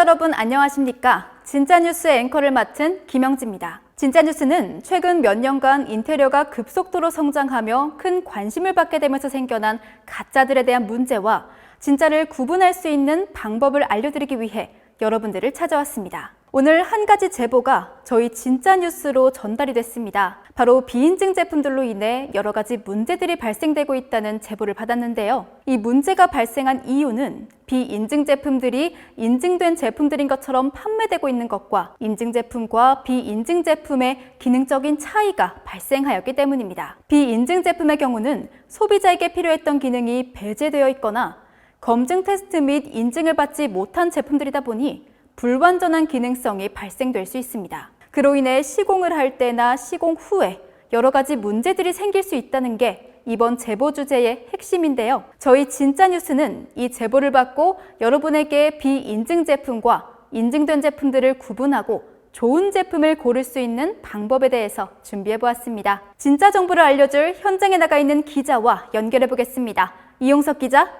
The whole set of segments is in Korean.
여러분 안녕하십니까? 진짜뉴스의 앵커를 맡은 김영지입니다. 진짜뉴스는 최근 몇 년간 인테리어가 급속도로 성장하며 큰 관심을 받게 되면서 생겨난 가짜들에 대한 문제와 진짜를 구분할 수 있는 방법을 알려드리기 위해 여러분들을 찾아왔습니다. 오늘 한 가지 제보가 저희 진짜뉴스로 전달이 됐습니다. 바로 비인증 제품들로 인해 여러 가지 문제들이 발생되고 있다는 제보를 받았는데요. 이 문제가 발생한 이유는 비인증 제품들이 인증된 제품들인 것처럼 판매되고 있는 것과 인증 제품과 비인증 제품의 기능적인 차이가 발생하였기 때문입니다. 비인증 제품의 경우는 소비자에게 필요했던 기능이 배제되어 있거나 검증 테스트 및 인증을 받지 못한 제품들이다 보니 불완전한 기능성이 발생될 수 있습니다. 그로 인해 시공을 할 때나 시공 후에 여러 가지 문제들이 생길 수 있다는 게 이번 제보 주제의 핵심인데요. 저희 진짜뉴스는 이 제보를 받고 여러분에게 비인증 제품과 인증된 제품들을 구분하고 좋은 제품을 고를 수 있는 방법에 대해서 준비해보았습니다. 진짜 정보를 알려줄 현장에 나가 있는 기자와 연결해보겠습니다. 이용석 기자.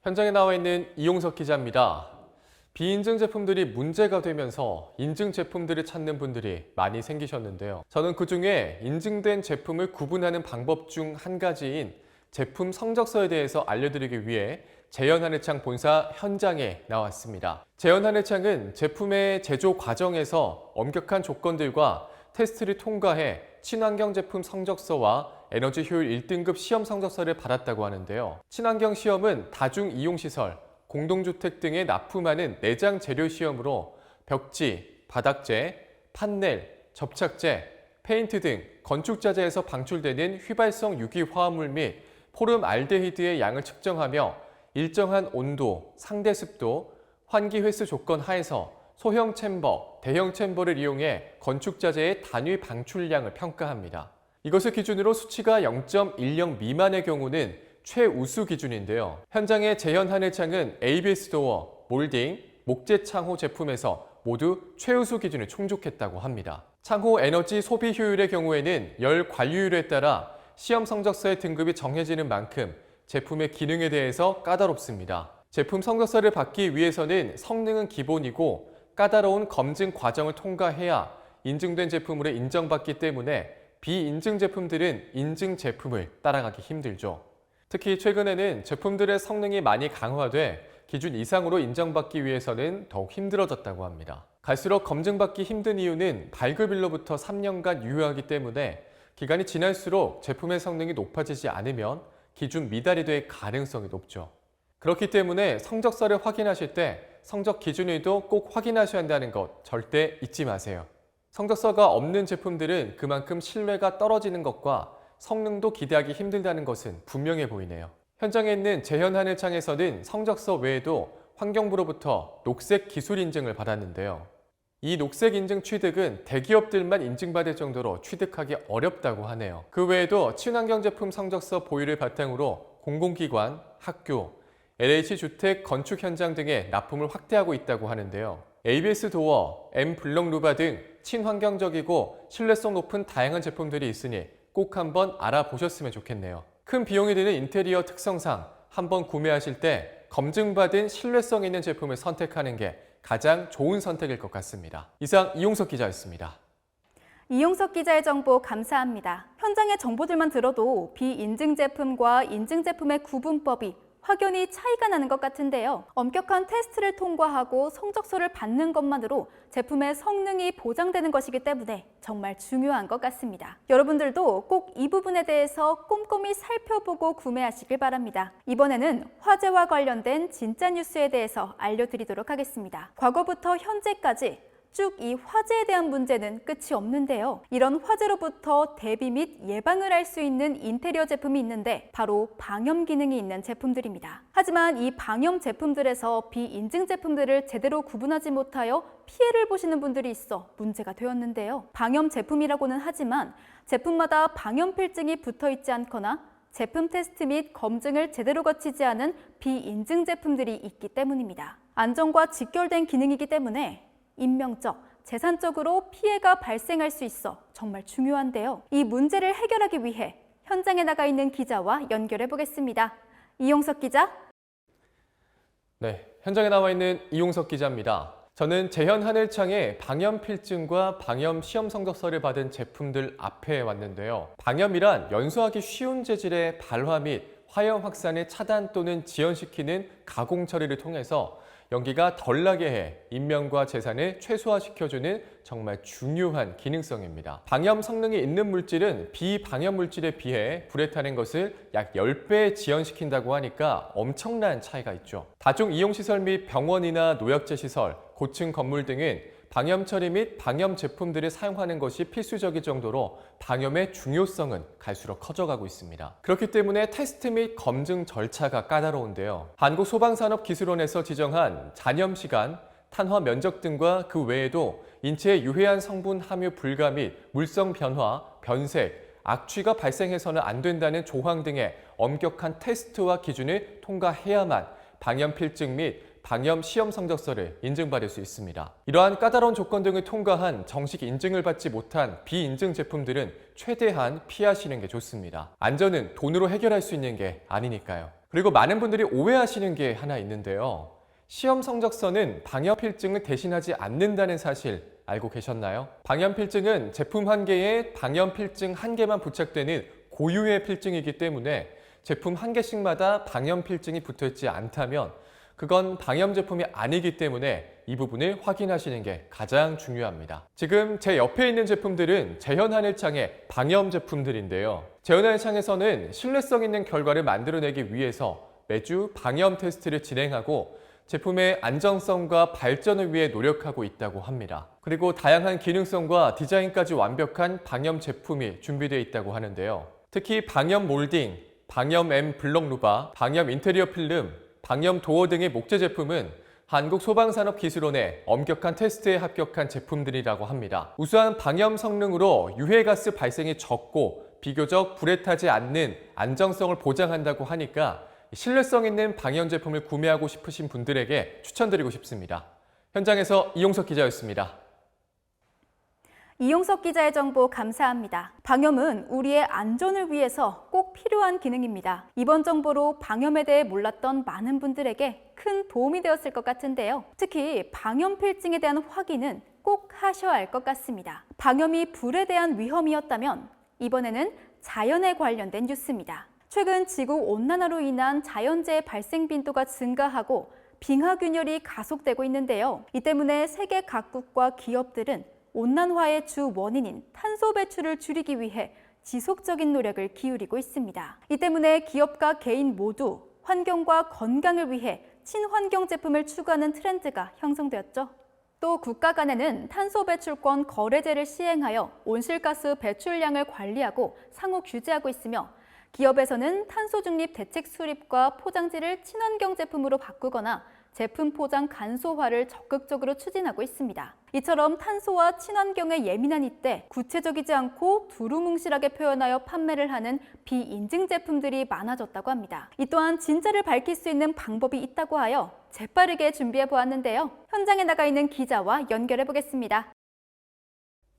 현장에 나와 있는 이용석 기자입니다. 비인증 제품들이 문제가 되면서 인증 제품들을 찾는 분들이 많이 생기셨는데요. 저는 그중에 인증된 제품을 구분하는 방법 중 한 가지인 제품 성적서에 대해서 알려드리기 위해 재현하늘창 본사 현장에 나왔습니다. 재현하늘창은 제품의 제조 과정에서 엄격한 조건들과 테스트를 통과해 친환경 제품 성적서와 에너지 효율 1등급 시험 성적서를 받았다고 하는데요. 친환경 시험은 다중이용시설, 공동주택 등에 납품하는 내장 재료 시험으로 벽지, 바닥재, 판넬, 접착제, 페인트 등 건축자재에서 방출되는 휘발성 유기화합물 및 포름알데히드의 양을 측정하며 일정한 온도, 상대 습도, 환기 횟수 조건 하에서 소형 챔버, 대형 챔버를 이용해 건축자재의 단위 방출량을 평가합니다. 이것을 기준으로 수치가 0.10 미만의 경우는 최우수 기준인데요. 현장의 재현하늘창은 ABS 도어, 몰딩, 목재 창호 제품에서 모두 최우수 기준을 충족했다고 합니다. 창호 에너지 소비 효율의 경우에는 열 관리율에 따라 시험 성적서의 등급이 정해지는 만큼 제품의 기능에 대해서 까다롭습니다. 제품 성적서를 받기 위해서는 성능은 기본이고 까다로운 검증 과정을 통과해야 인증된 제품으로 인정받기 때문에 비인증 제품들은 인증 제품을 따라가기 힘들죠. 특히 최근에는 제품들의 성능이 많이 강화돼 기준 이상으로 인정받기 위해서는 더욱 힘들어졌다고 합니다. 갈수록 검증받기 힘든 이유는 발급일로부터 3년간 유효하기 때문에 기간이 지날수록 제품의 성능이 높아지지 않으면 기준 미달이 될 가능성이 높죠. 그렇기 때문에 성적서를 확인하실 때 성적 기준일도 꼭 확인하셔야 한다는 것 절대 잊지 마세요. 성적서가 없는 제품들은 그만큼 신뢰가 떨어지는 것과 성능도 기대하기 힘들다는 것은 분명해 보이네요. 현장에 있는 재현하늘창에서는 성적서 외에도 환경부로부터 녹색 기술 인증을 받았는데요. 이 녹색 인증 취득은 대기업들만 인증받을 정도로 취득하기 어렵다고 하네요. 그 외에도 친환경 제품 성적서 보유를 바탕으로 공공기관, 학교, LH 주택 건축 현장 등에 납품을 확대하고 있다고 하는데요. ABS 도어, M 블럭 루바 등 친환경적이고 신뢰성 높은 다양한 제품들이 있으니 꼭 한번 알아보셨으면 좋겠네요. 큰 비용이 드는 인테리어 특성상 한번 구매하실 때 검증받은 신뢰성 있는 제품을 선택하는 게 가장 좋은 선택일 것 같습니다. 이상 이용석 기자였습니다. 이용석 기자의 정보 감사합니다. 현장의 정보들만 들어도 비인증 제품과 인증 제품의 구분법이 확연히 차이가 나는 것 같은데요. 엄격한 테스트를 통과하고 성적서를 받는 것만으로 제품의 성능이 보장되는 것이기 때문에 정말 중요한 것 같습니다. 여러분들도 꼭 이 부분에 대해서 꼼꼼히 살펴보고 구매하시길 바랍니다. 이번에는 화재와 관련된 진짜 뉴스에 대해서 알려드리도록 하겠습니다. 과거부터 현재까지 쭉 이 화재에 대한 문제는 끝이 없는데요. 이런 화재로부터 대비 및 예방을 할 수 있는 인테리어 제품이 있는데 바로 방염 기능이 있는 제품들입니다. 하지만 이 방염 제품들에서 비인증 제품들을 제대로 구분하지 못하여 피해를 보시는 분들이 있어 문제가 되었는데요. 방염 제품이라고는 하지만 제품마다 방염 필증이 붙어 있지 않거나 제품 테스트 및 검증을 제대로 거치지 않은 비인증 제품들이 있기 때문입니다. 안전과 직결된 기능이기 때문에 인명적, 재산적으로 피해가 발생할 수 있어 정말 중요한데요. 이 문제를 해결하기 위해 현장에 나가 있는 기자와 연결해 보겠습니다. 이용석 기자. 네, 현장에 나와 있는 이용석 기자입니다. 저는 재현하늘창의 방염필증과 방염 시험 성적서를 받은 제품들 앞에 왔는데요. 방염이란 연소하기 쉬운 재질의 발화 및 화염 확산을 차단 또는 지연시키는 가공 처리를 통해서 연기가 덜 나게 해 인명과 재산을 최소화시켜주는 정말 중요한 기능성입니다. 방염 성능이 있는 물질은 비방염 물질에 비해 불에 타는 것을 약 10배 지연시킨다고 하니까 엄청난 차이가 있죠. 다중 이용시설 및 병원이나 노약자 시설, 고층 건물 등은 방염 처리 및 방염 제품들을 사용하는 것이 필수적일 정도로 방염의 중요성은 갈수록 커져가고 있습니다. 그렇기 때문에 테스트 및 검증 절차가 까다로운데요. 한국소방산업기술원에서 지정한 잔염 시간, 탄화 면적 등과 그 외에도 인체에 유해한 성분 함유 불가 및 물성 변화, 변색, 악취가 발생해서는 안 된다는 조항 등의 엄격한 테스트와 기준을 통과해야만 방염 필증 및 방염 시험 성적서를 인증받을 수 있습니다. 이러한 까다로운 조건 등을 통과한 정식 인증을 받지 못한 비인증 제품들은 최대한 피하시는 게 좋습니다. 안전은 돈으로 해결할 수 있는 게 아니니까요. 그리고 많은 분들이 오해하시는 게 하나 있는데요. 시험 성적서는 방염 필증을 대신하지 않는다는 사실 알고 계셨나요? 방염 필증은 제품 한 개에 방염 필증 한 개만 부착되는 고유의 필증이기 때문에 제품 한 개씩마다 방염 필증이 붙어있지 않다면 그건 방염 제품이 아니기 때문에 이 부분을 확인하시는 게 가장 중요합니다. 지금 제 옆에 있는 제품들은 재현하늘창의 방염 제품들인데요. 재현하늘창에서는 신뢰성 있는 결과를 만들어내기 위해서 매주 방염 테스트를 진행하고 제품의 안정성과 발전을 위해 노력하고 있다고 합니다. 그리고 다양한 기능성과 디자인까지 완벽한 방염 제품이 준비되어 있다고 하는데요. 특히 방염 몰딩, 방염 M 블럭 루바, 방염 인테리어 필름, 방염 도어 등의 목재 제품은 한국소방산업기술원의 엄격한 테스트에 합격한 제품들이라고 합니다. 우수한 방염 성능으로 유해가스 발생이 적고 비교적 불에 타지 않는 안정성을 보장한다고 하니까 신뢰성 있는 방염 제품을 구매하고 싶으신 분들에게 추천드리고 싶습니다. 현장에서 이용석 기자였습니다. 이용석 기자의 정보 감사합니다. 방염은 우리의 안전을 위해서 꼭 필요한 기능입니다. 이번 정보로 방염에 대해 몰랐던 많은 분들에게 큰 도움이 되었을 것 같은데요. 특히 방염 필증에 대한 확인은 꼭 하셔야 할 것 같습니다. 방염이 불에 대한 위험이었다면 이번에는 자연에 관련된 뉴스입니다. 최근 지구온난화로 인한 자연재해 발생 빈도가 증가하고 빙하균열이 가속되고 있는데요. 이 때문에 세계 각국과 기업들은 온난화의 주 원인인 탄소 배출을 줄이기 위해 지속적인 노력을 기울이고 있습니다. 이 때문에 기업과 개인 모두 환경과 건강을 위해 친환경 제품을 추구하는 트렌드가 형성되었죠. 또 국가 간에는 탄소 배출권 거래제를 시행하여 온실가스 배출량을 관리하고 상호 규제하고 있으며 기업에서는 탄소 중립 대책 수립과 포장지를 친환경 제품으로 바꾸거나 제품 포장 간소화를 적극적으로 추진하고 있습니다. 이처럼 탄소와 친환경에 예민한 이때 구체적이지 않고 두루뭉실하게 표현하여 판매를 하는 비인증 제품들이 많아졌다고 합니다. 이 또한 진짜를 밝힐 수 있는 방법이 있다고 하여 재빠르게 준비해 보았는데요. 현장에 나가 있는 기자와 연결해 보겠습니다.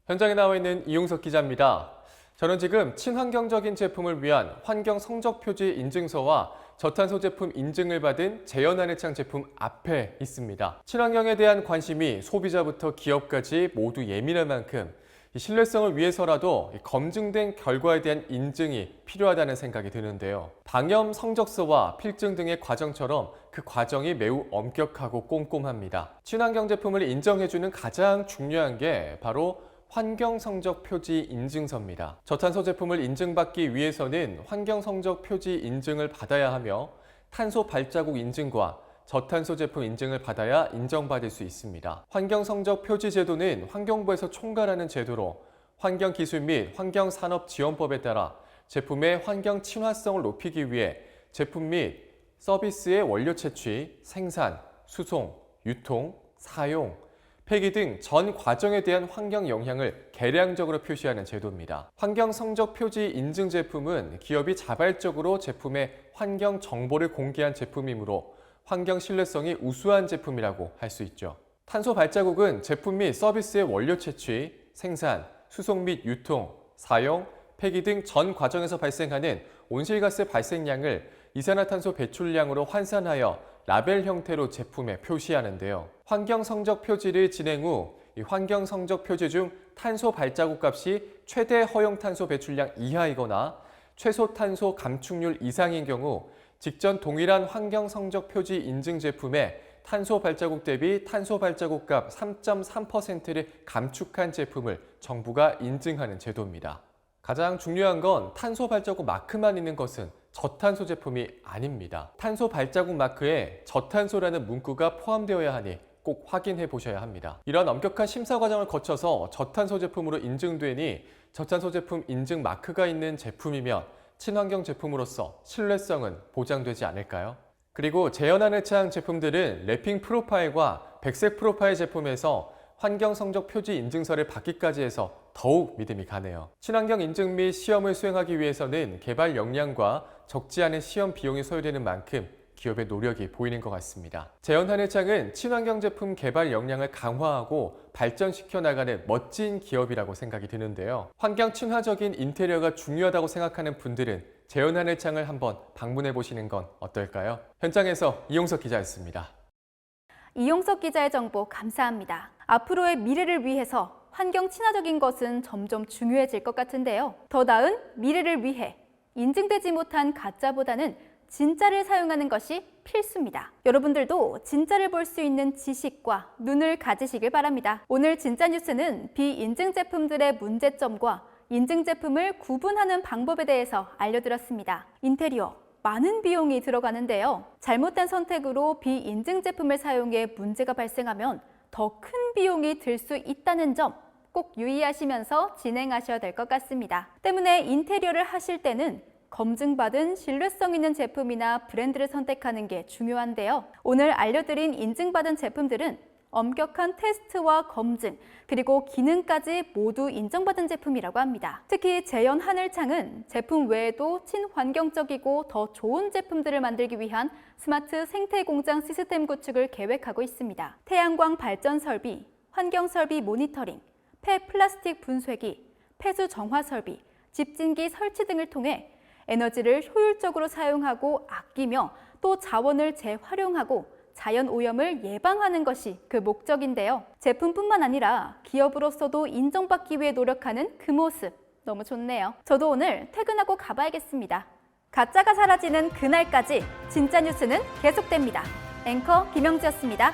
현장에 나와 있는 이용석 기자입니다. 저는 지금 친환경적인 제품을 위한 환경 성적 표지 인증서와 저탄소 제품 인증을 받은 재현하늘창 제품 앞에 있습니다. 친환경에 대한 관심이 소비자부터 기업까지 모두 예민할 만큼 신뢰성을 위해서라도 검증된 결과에 대한 인증이 필요하다는 생각이 드는데요. 방염 성적서와 필증 등의 과정처럼 그 과정이 매우 엄격하고 꼼꼼합니다. 친환경 제품을 인정해주는 가장 중요한 게 바로 환경성적 표지 인증서입니다. 저탄소 제품을 인증받기 위해서는 환경성적 표지 인증을 받아야 하며 탄소 발자국 인증과 저탄소 제품 인증을 받아야 인정받을 수 있습니다. 환경성적 표지 제도는 환경부에서 총괄하는 제도로 환경기술 및 환경산업지원법에 따라 제품의 환경 친화성을 높이기 위해 제품 및 서비스의 원료 채취, 생산, 수송, 유통, 사용, 폐기 등 전 과정에 대한 환경 영향을 계량적으로 표시하는 제도입니다. 환경 성적 표지 인증 제품은 기업이 자발적으로 제품의 환경 정보를 공개한 제품이므로 환경 신뢰성이 우수한 제품이라고 할 수 있죠. 탄소 발자국은 제품 및 서비스의 원료 채취, 생산, 수송 및 유통, 사용, 폐기 등 전 과정에서 발생하는 온실가스 발생량을 이산화탄소 배출량으로 환산하여 라벨 형태로 제품에 표시하는데요. 환경 성적 표지를 진행 후 이 환경 성적 표지 중 탄소 발자국 값이 최대 허용 탄소 배출량 이하이거나 최소 탄소 감축률 이상인 경우 직전 동일한 환경 성적 표지 인증 제품에 탄소 발자국 대비 탄소 발자국 값 3.3%를 감축한 제품을 정부가 인증하는 제도입니다. 가장 중요한 건 탄소 발자국 마크만 있는 것은 저탄소 제품이 아닙니다. 탄소 발자국 마크에 저탄소라는 문구가 포함되어야 하니 꼭 확인해 보셔야 합니다. 이런 엄격한 심사 과정을 거쳐서 저탄소 제품으로 인증되니 저탄소 제품 인증 마크가 있는 제품이면 친환경 제품으로서 신뢰성은 보장되지 않을까요? 그리고 재현하는 차량 제품들은 랩핑 프로파일과 백색 프로파일 제품에서 환경 성적 표지 인증서를 받기까지 해서 더욱 믿음이 가네요. 친환경 인증 및 시험을 수행하기 위해서는 개발 역량과 적지 않은 시험 비용이 소요되는 만큼 기업의 노력이 보이는 것 같습니다. 제연하늘창은 친환경 제품 개발 역량을 강화하고 발전시켜 나가는 멋진 기업이라고 생각이 드는데요. 환경 친화적인 인테리어가 중요하다고 생각하는 분들은 제연하늘창을 한번 방문해 보시는 건 어떨까요? 현장에서 이용석 기자였습니다. 이용석 기자의 정보 감사합니다. 앞으로의 미래를 위해서 환경 친화적인 것은 점점 중요해질 것 같은데요. 더 나은 미래를 위해 인증되지 못한 가짜보다는 진짜를 사용하는 것이 필수입니다. 여러분들도 진짜를 볼 수 있는 지식과 눈을 가지시길 바랍니다. 오늘 진짜 뉴스는 비인증 제품들의 문제점과 인증 제품을 구분하는 방법에 대해서 알려드렸습니다. 인테리어, 많은 비용이 들어가는데요. 잘못된 선택으로 비인증 제품을 사용해 문제가 발생하면 더 큰 비용이 들 수 있다는 점 꼭 유의하시면서 진행하셔야 될 것 같습니다. 때문에 인테리어를 하실 때는 검증받은 신뢰성 있는 제품이나 브랜드를 선택하는 게 중요한데요. 오늘 알려드린 인증받은 제품들은 엄격한 테스트와 검증, 그리고 기능까지 모두 인정받은 제품이라고 합니다. 특히 재현 하늘창은 제품 외에도 친환경적이고 더 좋은 제품들을 만들기 위한 스마트 생태 공장 시스템 구축을 계획하고 있습니다. 태양광 발전 설비, 환경 설비 모니터링, 폐플라스틱 분쇄기, 폐수 정화 설비, 집진기 설치 등을 통해 에너지를 효율적으로 사용하고 아끼며 또 자원을 재활용하고 자연 오염을 예방하는 것이 그 목적인데요. 제품뿐만 아니라 기업으로서도 인정받기 위해 노력하는 그 모습 너무 좋네요. 저도 오늘 퇴근하고 가봐야겠습니다. 가짜가 사라지는 그날까지 진짜 뉴스는 계속됩니다. 앵커 김영지였습니다.